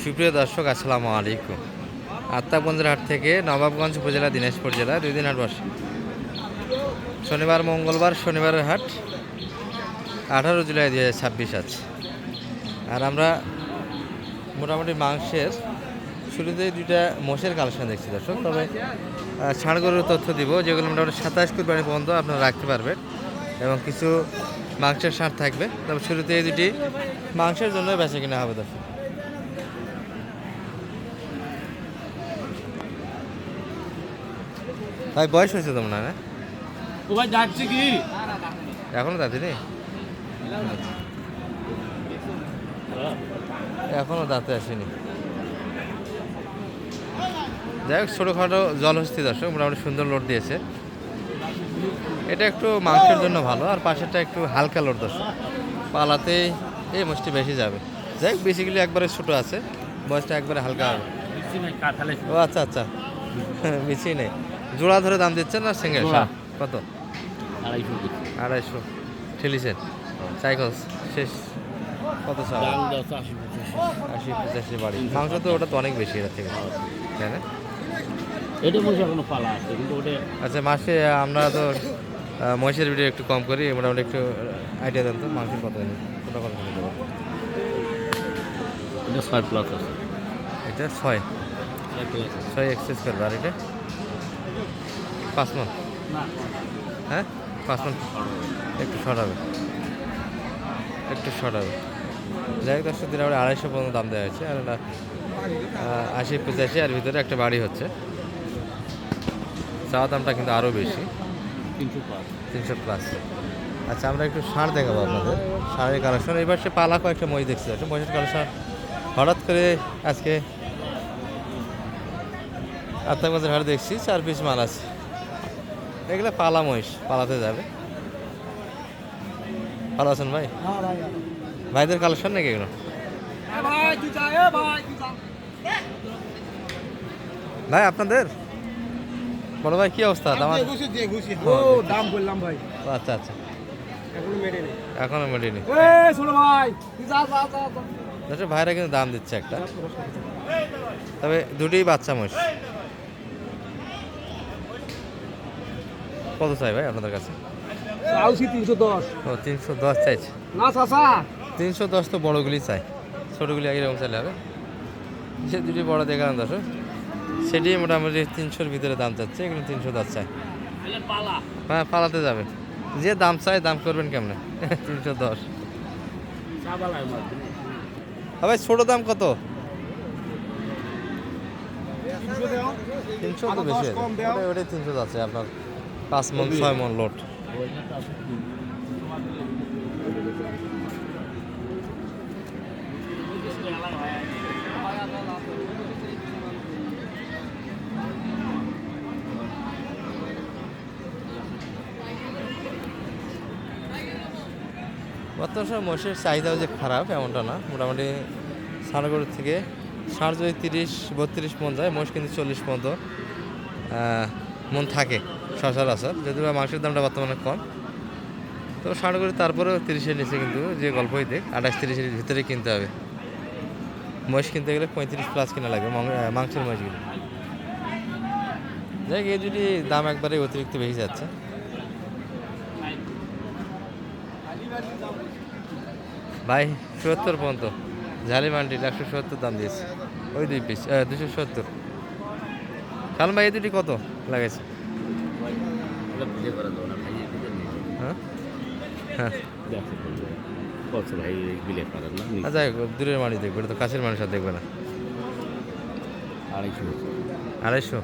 সুপ্রিয় দর্শক আসসালামু আলাইকুম। আত্মাগঞ্জের হাট থেকে নবাবগঞ্জ উপজেলা দিনাজপুর জেলা 2 দিন হাট বসে। শনিবার মঙ্গলবার শনিবারের হাট 18 জুলাই 2026 আছে। আর আমরা মোটামুটি মাংসের শুরুতেই দুইটা মোষের কালেকশন দেখছি দর্শক। তবে ষাঁড় গরুর তথ্য দিব যেগুলো মোটামুটি 27 কুরবানি পর্যন্ত আপনারা রাখতে পারবেন এবং কিছু মাংসের ষাঁড় থাকবে। তবে শুরুতে এই দুটি মাংসের জন্য বেচা কিনা হবে দর্শক। ভাই বয়স হয়েছে তো মনে হয় না? ও ভাই যাচ্ছে কি এখনো দাঁতি নেই, এখনো দাঁতে আসেনি। যাই হোক ছোটোখাটো জলহস্তি দর্শক, মোটামুটি সুন্দর লোড দিয়েছে। এটা একটু মাংসের জন্য ভালো, আর পাশেরটা একটু হালকা লোড দর্শক, পালাতেই এই মোষটি বেশি যাবে। যাই হোক বেসিক্যালি একবারে ছোটো আছে, বয়সটা একবারে হালকা হবে। ও আচ্ছা আচ্ছা, মিছিয়ে নেই। জোড়া ধরে দাম দিচ্ছেন না সিঙ্গেল? কত? 250 ঠেলিছেন সাইকেল শেষ কত? 80-85 বাড়ি। মাংস তো ওটা তো অনেক বেশি এর থেকে, তাই না? এটা মনে এখনো পালা আছে কিন্তু ওটা আচ্ছা মাসে আমরা তো মহিষের ভিডিও একটু কম করি, মোটামুটি একটু আইডিয়া দেন তো মাংসের কত কত কত দেবো? এটা 6+ আছে। এটা 6 এক্সেস করবে। আর এটা 5 মন? হ্যাঁ 5 মন, একটু শর্ট হবে, একটু শর্ট হবে। যাই হোক দর্শক দিন আমরা 250 পর্যন্ত দাম দেওয়া হয়েছে। আর 80-85 আর ভিতরে একটা বাড়ি হচ্ছে। চাওয়া দামটা কিন্তু আরও বেশি, 300+। আচ্ছা আমরা একটু ষাঁড় দেখাবো আপনাদের, ষাঁড়ের কালেকশন। এবার সে পালা কয়েকটা মহিষ দেখতে পাচ্ছি, মহিষের কালেকশন হঠাৎ করে আজকে আত্মাগঞ্জের হাট দেখছি 4 পিস মাল আছে। এগুলো পালা মহিষ, পালাতে যাবে। ভালো আছেন ভাই? ভাইদের কালেকশন নাকি এগুলো? ভাই আপনাদের বড় ভাই কি অবস্থা? দাম বললাম ভাই। আচ্ছা আচ্ছা, এখনো মেটেনি। ভাইরা কিন্তু দাম দিচ্ছে একটা, তবে দুটোই বাচ্চা মহিষ। কত চাই ভাই আপনাদের কাছে? 310। ও 310 চাইছে না চাচা 310 তো বড়গুলি চাই, ছোটোগুলি এরকম চাইলে হবে। সে দুটি বড় দেখালাম দর্শক, সেটি মোটামুটি 300-র ভিতরে দাম চাচ্ছে। এগুলো 310 চাই। হ্যাঁ পালাতে যাবে, যে দাম চাই দাম করবেন কেমনে? 310। ভাই ছোটো দাম কত? 300 তো বেশি আছে, ওটাই 300 আছে আপনার। 5 মন 6 মন লোড। বর্তমান সময় মহিষের চাহিদাও যে খারাপ এমনটা না, মোটামুটি ষাঁড় গরুর থেকে ষাঁড় যদি 30-32 মন যায়, মহিষ কিন্তু 40 পর্যন্ত মন থাকে সচরাচর, যদি বা মাংসের দামটা বর্তমানে কম। তো ষাঁড় গরু তারপরেও 30-এর নিচে কিন্তু যে গল্পই দেখ 28-30-এর ভিতরে কিনতে হবে। মহিষ কিনতে গেলে 35+ কিনা লাগবে মাংসের মহিষগুলো। যাই হোক এই যদি দাম একবারে অতিরিক্ত বেশি যাচ্ছে। ভাই 70 পর্যন্ত ঝালি মান্ডির 170 দাম দিয়েছে, ওই 2 পিস 270। কারণ ভাই এই দুটি কত লাগাইছে? হ্যাঁ হ্যাঁ আচ্ছা দূরের মানুষ দেখবে, এটা তো কাছের মানুষ আর দেখবে না। 250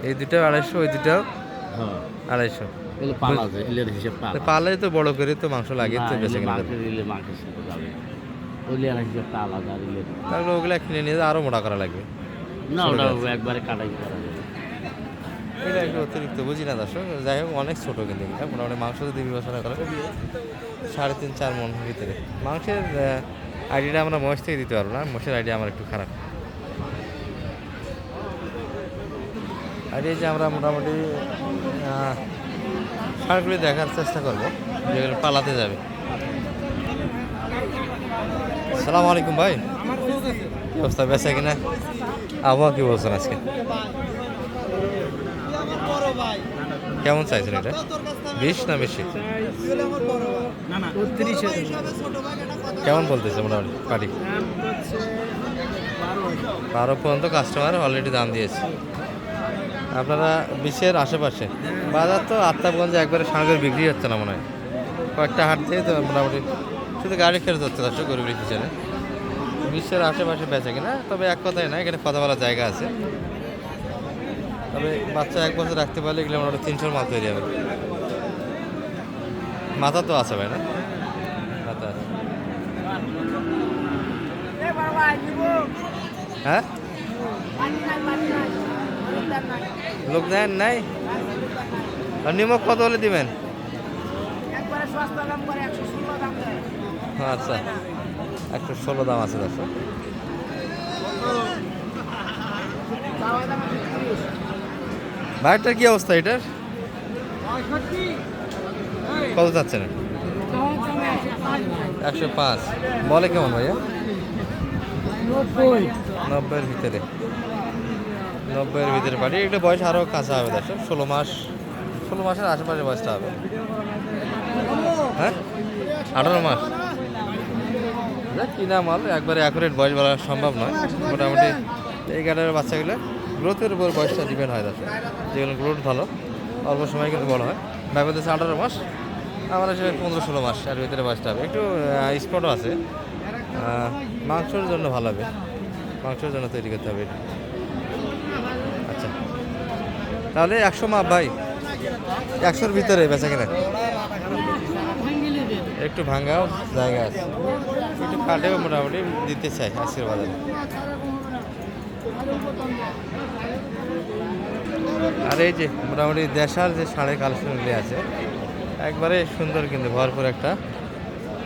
এই দুটাও 250, ওই দুটাও 250। পালে তো বড় করে তো মাংস লাগে তো বেশি কিনে, তাহলে ওগুলা কিনে নিয়ে আরো মোটা করা লাগবে। একবারে কাটাই করা যাবে, এটা একটু অতিরিক্ত বুঝি না দর্শক। যাই হোক অনেক ছোটো কিন্তু এটা, মোটামুটি মাংস যদি বিবেচনা করে 3.5-4 মন ভিতরে। মাংসের আইডিয়াটা আমরা মহিষ থেকে দিতে পারবো না, মহিষের আইডিয়া আমার একটু খারাপ। আইডিয়া যে আমরা মোটামুটি ষাঁড়গুলি দেখার চেষ্টা করবো যেগুলো পালাতে যাবে। আসসালামু আলাইকুম ভাই, কি অবস্থা, বেচা কিনা, আবহাওয়া কি বলছেন আজকে? কেমন চাইছেন এটা? 20 না বেশি? কেমন বলতেছে মোটামুটি পাটি? 12 পর্যন্ত কাস্টমার অলরেডি দাম দিয়েছে। আপনারা 20-এর আশেপাশে বাজার তো আফতাবগঞ্জে একবারে সাঁড়ের বিক্রি হচ্ছে না মনে হয়, কয়েকটা হাট দিয়ে তো মোটামুটি শুধু গাড়ি খরচ হচ্ছে দর্শক গরিবের পিছনে। 20-এর আশেপাশে বেচে কিনা, তবে এক কথাই না, এখানে কথা বলার জায়গা আছে। তবে বাচ্চা 1 বছর রাখতে পারলে এগুলো মোটামুটি 300 মাল তৈরি হবে। মাথা তো আছে ভাই, না মাথা আছে। হ্যাঁ, লোক দেন নাই। আর নিমক কত হলে দিবেন? আচ্ছা, 116 দাম আছে দর্শক। বাইকটার কি অবস্থা এটার? কত যাচ্ছে না? 105 বলে কেমন ভাইয়া? 90-এর ভিতরে, 90-এর ভিতরে পারি। একটু বয়স আরও কাঁচা হবে দর্শক, 16 মাসের আশেপাশে বয়সটা হবে। হ্যাঁ, 18 মাস কিনা মাল, একবারে অ্যাকুরেট বয়স বলা সম্ভব নয়। মোটামুটি এই গাড়ির বাচ্চাগুলো গ্রোথের উপর বয়সটা ডিপেন্ড হয় দর্শক। যেগুলো গ্রোথ ভালো, অল্প সময় কিন্তু বড় হয়। ব্যাপার হচ্ছে 18 মাস, আমার সে 15-16 মাস এর ভিতরে বয়সটা হবে। একটু স্পটও আছে, মাংসের জন্য ভালো হবে, মাংসের জন্য তৈরি করতে হবে। আচ্ছা, তাহলে 100 মাপ ভাই, 100-এর ভিতরে বেচা কিনা, একটু ভাঙ্গাও জায়গা আছে, একটু কাটেও মোটামুটি দিতে চাই আজকের বাজারে। আর এই যে মোটামুটি দেশার যে ষাঁড়ের কালেকশনগুলি আছে, একবারে সুন্দর কিন্তু ভরপুর একটা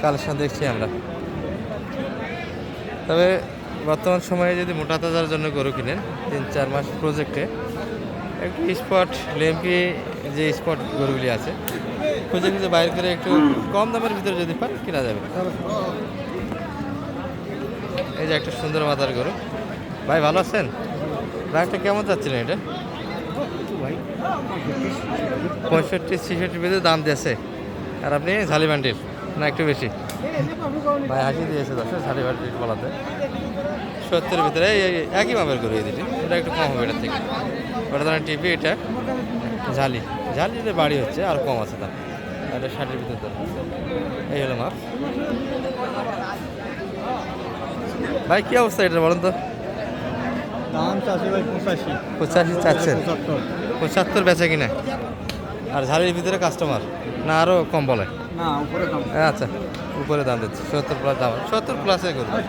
কালেকশন দেখছি আমরা। তবে বর্তমান সময়ে যদি মোটা তাজার জন্য গরু কিনেন 3-4 মাস প্রজেক্টে, একটু স্পট লেমকি যে স্পট গরুগুলি আছে খুঁজে খুঁজে বাইর করে একটু কম দামের ভিতরে যদি পান কেনা যাবে। এই যে একটা সুন্দর মাথার গরু ভাই, ভালো আছেন? রাগটা কেমন যাচ্ছিলেন এটা? 65-66 ভিতরে দাম দিয়েছে। আর আপনি ঝালিবান্ডির না একটু বেশি ভাই হাসি দিয়েছে দশ ঝালিবান্ডির বলাতে। 70-এর ভিতরে একই মাপের গরু এই দুটি, ওটা একটু কম হবে এটার থেকে। ওটা ধরেন টিপি, এটা ঝালি ঝালিতে বাড়ি হচ্ছে আর কম আছে দাম। এটা 60-এর ভিতরে দাম। এই হলো মাপ ভাই। কি অবস্থা এটা বলেন তো? দাম চাষি ভাই 85 চাচ্ছেন, 75 বেচে কিনা। আর ঝালির ভিতরে কাস্টমার না আরও কম বলে? না, উপরে দাম। আচ্ছা, উপরে দাম দিচ্ছে 70 প্লাস দাম, 70 প্লাসে করবে।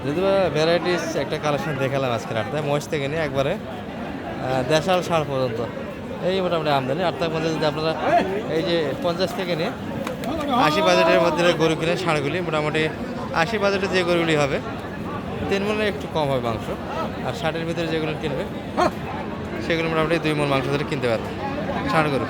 যদি ভ্যারাইটিস একটা কালেকশন দেখালাম আজকে রাতে, মহিষ থেকে নিয়ে একবারে দেশাল ষাঁড় পর্যন্ত এই মোটামুটি আমদানি। আটটা 50 যদি আপনারা এই যে 50 থেকে নিয়ে 80 বাজেটের মধ্যে গরু কিনে ষাঁড়গুলি, মোটামুটি 80 বাজেটে যে গরুগুলি হবে 3 মনে একটু কম হবে মাংস। আর 60-এর ভিতরে যেগুলো কিনবে সেগুলো মোটামুটি 2 মণ মাংস ধরে কিনতে পারবে ষাঁড় গরু।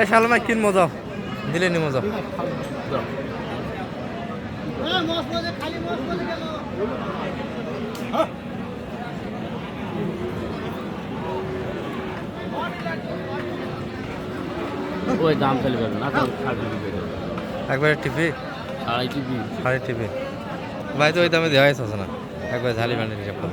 এই শালমা কিনবো, যাও দিলে নিমো, যাও। ওই দাম চলে যাবে না, একবারে টিপি, সাড়ে টিপি ভাই, তো ওই দামে দেওয়াই আছে না, একবার ঝালি বান্ডিল হিসাব করো।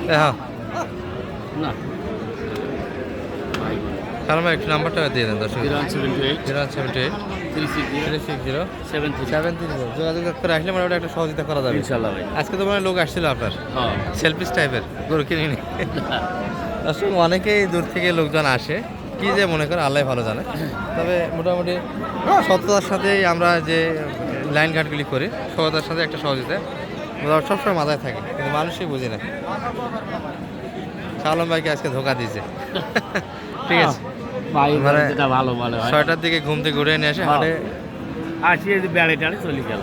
হ্যাঁ না, শালমা একটু নাম্বারটা দিয়ে দেন দর্শক। 078 078 যোগাযোগ করে আসলে মোটামুটি একটা সহযোগিতা করা যাবে ইনশাল্লাহ ভাই। আজকে তো মানে লোক আসছিল আপনার হ্যাঁ, সেলফিস টাইপের গরু কিনে নি। দর্শক অনেকেই দূর থেকে লোকজন আসে, কি যে মনে করে আল্লাহ ভালো জানে। তবে মোটামুটি সততার সাথেই আমরা যে লাইন ঘাটগুলি করি, সততার সাথে একটা সহযোগিতা সবসময় মাথায় থাকে, কিন্তু মানুষই বুঝি না। শালম ভাইকে আজকে ধোকা দিয়েছে। ঠিক আছে, ভাই মানে যেটা ভালো মনে হয় 6টার দিকে ঘুম থেকে ঘুরে নিয়ে আসে হাটে আসি এই যে বেড়ে টাড়ে চলে গেল।